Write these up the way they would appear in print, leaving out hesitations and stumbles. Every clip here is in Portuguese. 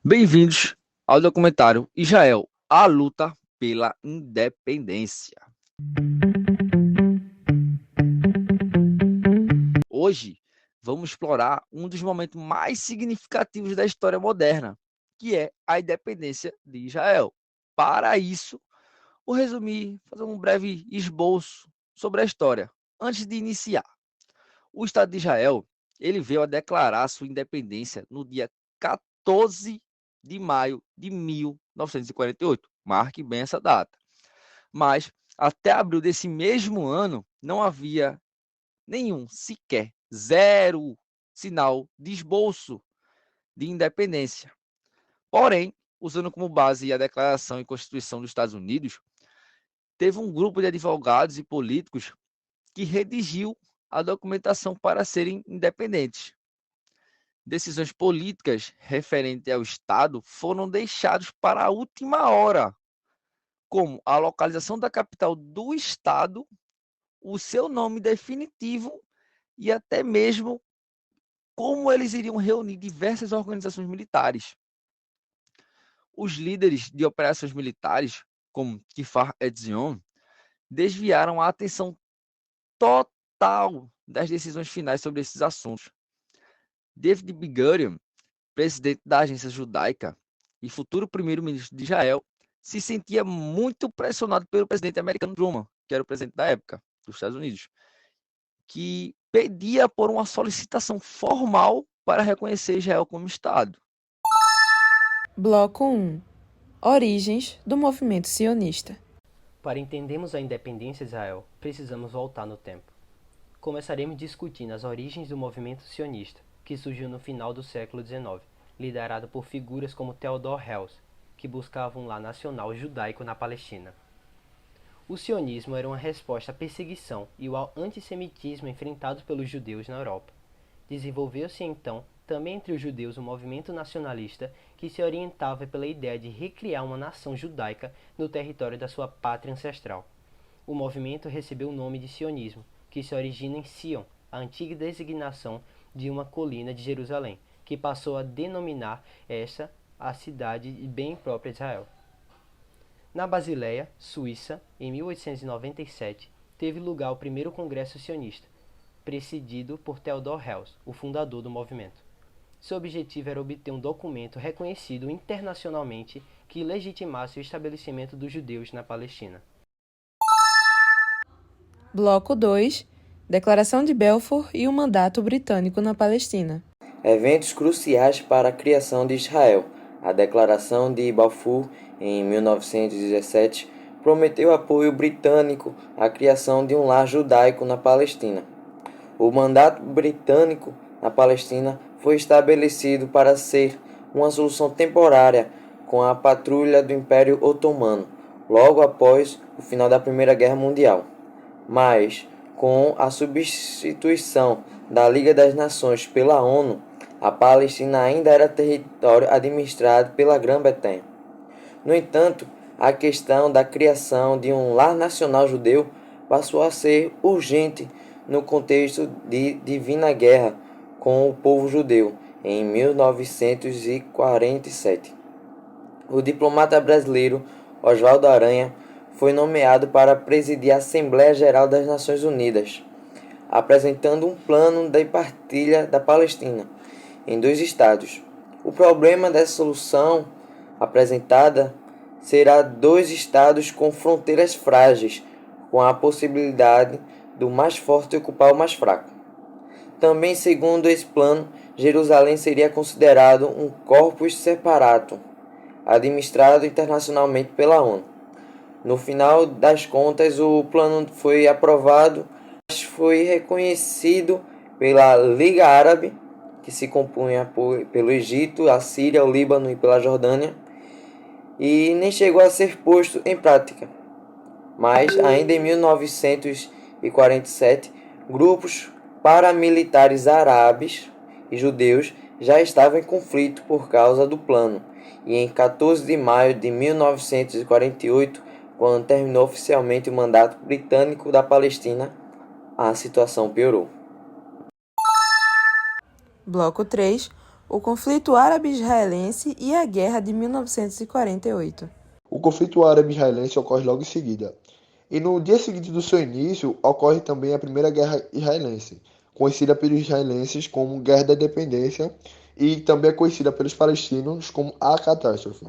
Bem-vindos ao documentário Israel, a luta pela independência. Hoje vamos explorar um dos momentos mais significativos da história moderna, que é a independência de Israel. Para isso, vou resumir, fazer um breve esboço sobre a história. Antes de iniciar, o Estado de Israel, ele veio a declarar sua independência no dia 14 de maio de 1948. Marque bem essa data. Mas até abril desse mesmo ano não havia nenhum, sequer, zero sinal de esboço de independência. Porém, usando como base a Declaração e Constituição dos Estados Unidos, teve um grupo de advogados e políticos que redigiu a documentação para serem independentes. Decisões políticas referentes ao Estado foram deixadas para a última hora, como a localização da capital do Estado, o seu nome definitivo e até mesmo como eles iriam reunir diversas organizações militares. Os líderes de operações militares, como Kfar Etzion, desviaram a atenção total das decisões finais sobre esses assuntos. David Ben-Gurion, presidente da agência judaica e futuro primeiro-ministro de Israel, se sentia muito pressionado pelo presidente americano Truman, que era o presidente da época dos Estados Unidos, que pedia por uma solicitação formal para reconhecer Israel como Estado. Bloco 1. Origens do movimento sionista. Para entendermos a independência de Israel, precisamos voltar no tempo. Começaremos discutindo as origens do movimento sionista, que surgiu no final do século XIX, liderado por figuras como Theodor Herzl, que buscavam um lar nacional judaico na Palestina. O sionismo era uma resposta à perseguição e ao antissemitismo enfrentados pelos judeus na Europa. Desenvolveu-se então, também entre os judeus, um movimento nacionalista que se orientava pela ideia de recriar uma nação judaica no território da sua pátria ancestral. O movimento recebeu o nome de sionismo, que se origina em Sion, a antiga designação de uma colina de Jerusalém, que passou a denominar esta a cidade bem própria de Israel. Na Basileia, Suíça, em 1897, teve lugar o primeiro congresso sionista, presidido por Theodor Herzl, o fundador do movimento. Seu objetivo era obter um documento reconhecido internacionalmente que legitimasse o estabelecimento dos judeus na Palestina. Bloco 2. Declaração de Balfour e o Mandato Britânico na Palestina. Eventos cruciais para a criação de Israel. A Declaração de Balfour, em 1917, prometeu apoio britânico à criação de um lar judaico na Palestina. O mandato britânico na Palestina foi estabelecido para ser uma solução temporária com a patrulha do Império Otomano, logo após o final da Primeira Guerra Mundial. Mas, com a substituição da Liga das Nações pela ONU, a Palestina ainda era território administrado pela Grã-Bretanha. No entanto, a questão da criação de um lar nacional judeu passou a ser urgente no contexto de Divina Guerra com o povo judeu, em 1947. O diplomata brasileiro Oswaldo Aranha foi nomeado para presidir a Assembleia Geral das Nações Unidas, apresentando um plano de partilha da Palestina em 2 estados. O problema dessa solução apresentada será 2 estados com fronteiras frágeis, com a possibilidade do mais forte ocupar o mais fraco. Também, segundo esse plano, Jerusalém seria considerado um corpus separato, administrado internacionalmente pela ONU. No final das contas, o plano foi aprovado, mas foi reconhecido pela Liga Árabe, que se compunha pelo Egito, a Síria, o Líbano e pela Jordânia, e nem chegou a ser posto em prática. Mas, ainda em 1947, grupos paramilitares árabes e judeus já estavam em conflito por causa do plano, e em 14 de maio de 1948, quando terminou oficialmente o mandato britânico da Palestina, a situação piorou. Bloco 3. o conflito árabe-israelense e a Guerra de 1948. O conflito árabe-israelense ocorre logo em seguida. E no dia seguinte do seu início, ocorre também a Primeira Guerra Israelense, conhecida pelos israelenses como Guerra da Independência e também é conhecida pelos palestinos como a Catástrofe.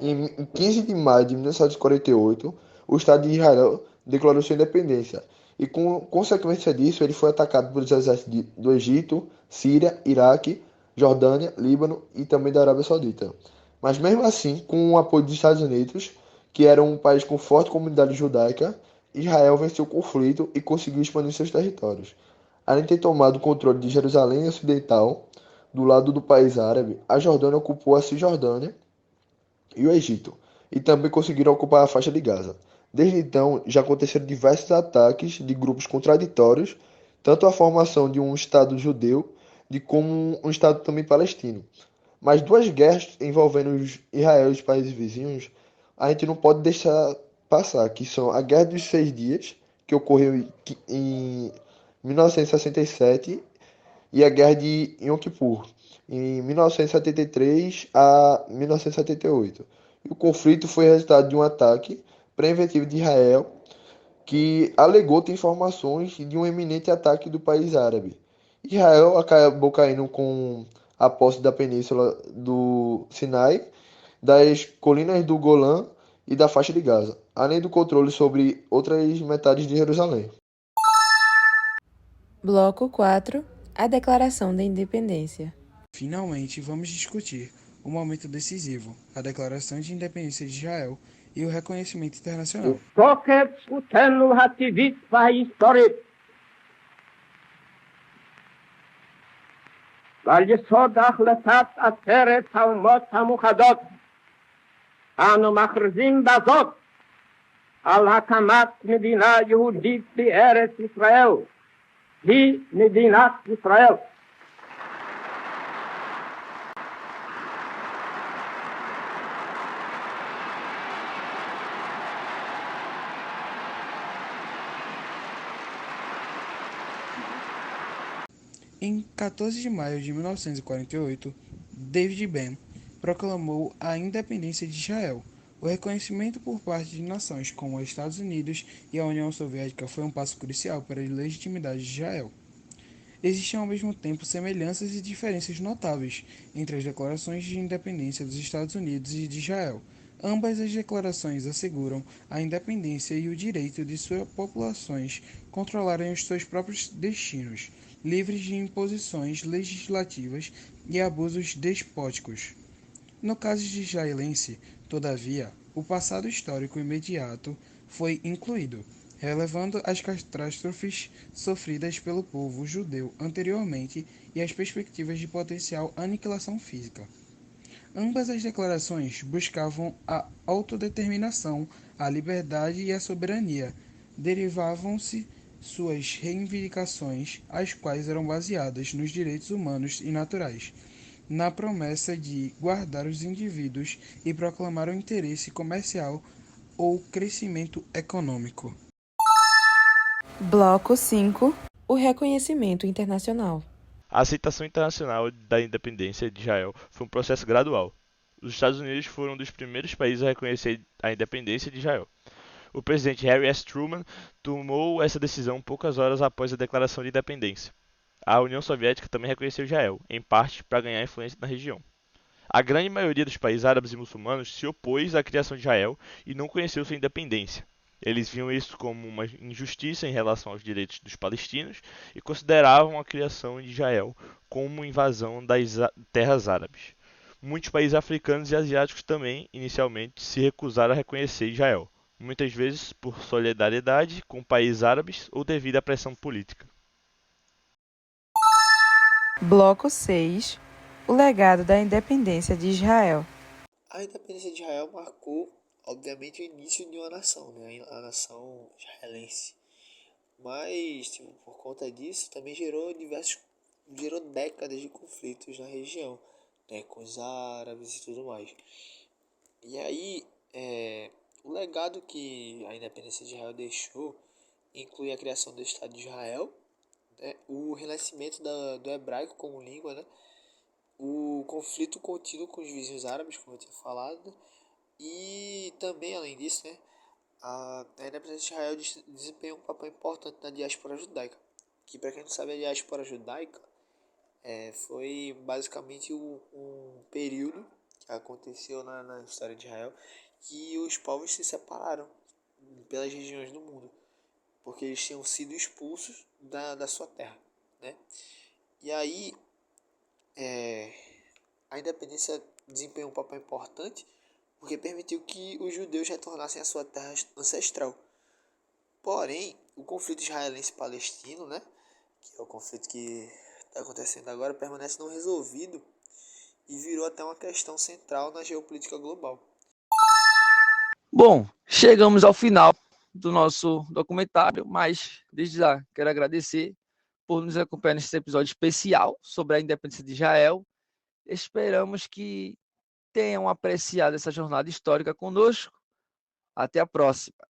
Em 15 de maio de 1948, o Estado de Israel declarou sua independência e, com consequência disso, ele foi atacado pelos exércitos do Egito, Síria, Iraque, Jordânia, Líbano e também da Arábia Saudita. Mas mesmo assim, com o apoio dos Estados Unidos, que era um país com forte comunidade judaica, Israel venceu o conflito e conseguiu expandir seus territórios. Além de ter tomado o controle de Jerusalém Ocidental, do lado do país árabe, a Jordânia ocupou a Cisjordânia e o Egito, e também conseguiram ocupar a faixa de Gaza. Desde então, já aconteceram diversos ataques de grupos contraditórios, tanto a formação de um Estado judeu, de como um Estado também palestino. Mas duas guerras envolvendo Israel e os países vizinhos, a gente não pode deixar passar, que são a Guerra dos Seis Dias, que ocorreu em 1967, e a Guerra de Yom Kippur, em 1973 a 1978. E o conflito foi resultado de um ataque preventivo de Israel, que alegou ter informações de um iminente ataque do país árabe. Israel acabou caindo com a posse da península do Sinai, das colinas do Golã e da faixa de Gaza, além do controle sobre outras metades de Jerusalém. Bloco 4. A Declaração da Independência. Finalmente, vamos discutir o momento decisivo, a Declaração de Independência de Israel e o reconhecimento internacional. תוקף זכותנו הטבעית וההיסטורית ועל יסוד החלטת עצרת האומות המאוחדות אנו מכריזים בזאת על הקמת מדינה יהודית בארץ ישראל, היא מדינת ישראל. Em 14 de maio de 1948, David Ben proclamou a independência de Israel. O reconhecimento por parte de nações como os Estados Unidos e a União Soviética foi um passo crucial para a legitimidade de Israel. Existem ao mesmo tempo semelhanças e diferenças notáveis entre as declarações de independência dos Estados Unidos e de Israel. Ambas as declarações asseguram a independência e o direito de suas populações controlarem os seus próprios destinos, livres de imposições legislativas e abusos despóticos. No caso de israelense, todavia, o passado histórico imediato foi incluído, relevando as catástrofes sofridas pelo povo judeu anteriormente e as perspectivas de potencial aniquilação física. Ambas as declarações buscavam a autodeterminação, a liberdade e a soberania. Derivavam-se suas reivindicações, as quais eram baseadas nos direitos humanos e naturais, na promessa de guardar os indivíduos e proclamar o interesse comercial ou crescimento econômico. Bloco 5. O reconhecimento internacional. A aceitação internacional da independência de Israel foi um processo gradual. Os Estados Unidos foram um dos primeiros países a reconhecer a independência de Israel. O presidente Harry S. Truman tomou essa decisão poucas horas após a declaração de independência. A União Soviética também reconheceu Israel, em parte para ganhar influência na região. A grande maioria dos países árabes e muçulmanos se opôs à criação de Israel e não conheceu sua independência. Eles viam isso como uma injustiça em relação aos direitos dos palestinos e consideravam a criação de Israel como invasão das terras árabes. Muitos países africanos e asiáticos também, inicialmente, se recusaram a reconhecer Israel, muitas vezes por solidariedade com países árabes ou devido à pressão política. Bloco 6. O legado da independência de Israel. A independência de Israel marcou, obviamente, o início de uma nação, né? A nação israelense. Mas, por conta disso, também gerou décadas de conflitos na região, né? Com os árabes e tudo mais. E aí, o legado que a independência de Israel deixou inclui a criação do Estado de Israel, né? O renascimento do hebraico como língua, né? o conflito contínuo com os vizinhos árabes, como eu tinha falado, e também, além disso, né, a independência de Israel desempenhou um papel importante na diáspora judaica, que, para quem não sabe, a diáspora judaica foi basicamente um período que aconteceu na história de Israel, que os povos se separaram pelas regiões do mundo, porque eles tinham sido expulsos da sua terra, né? E aí, a independência desempenhou um papel importante, porque permitiu que os judeus retornassem à sua terra ancestral. Porém, o conflito israelense-palestino, né, que é o conflito que está acontecendo agora, permanece não resolvido e virou até uma questão central na geopolítica global. Bom, chegamos ao final do nosso documentário, mas desde já quero agradecer por nos acompanhar nesse episódio especial sobre a independência de Israel. Esperamos que tenham apreciado essa jornada histórica conosco. Até a próxima.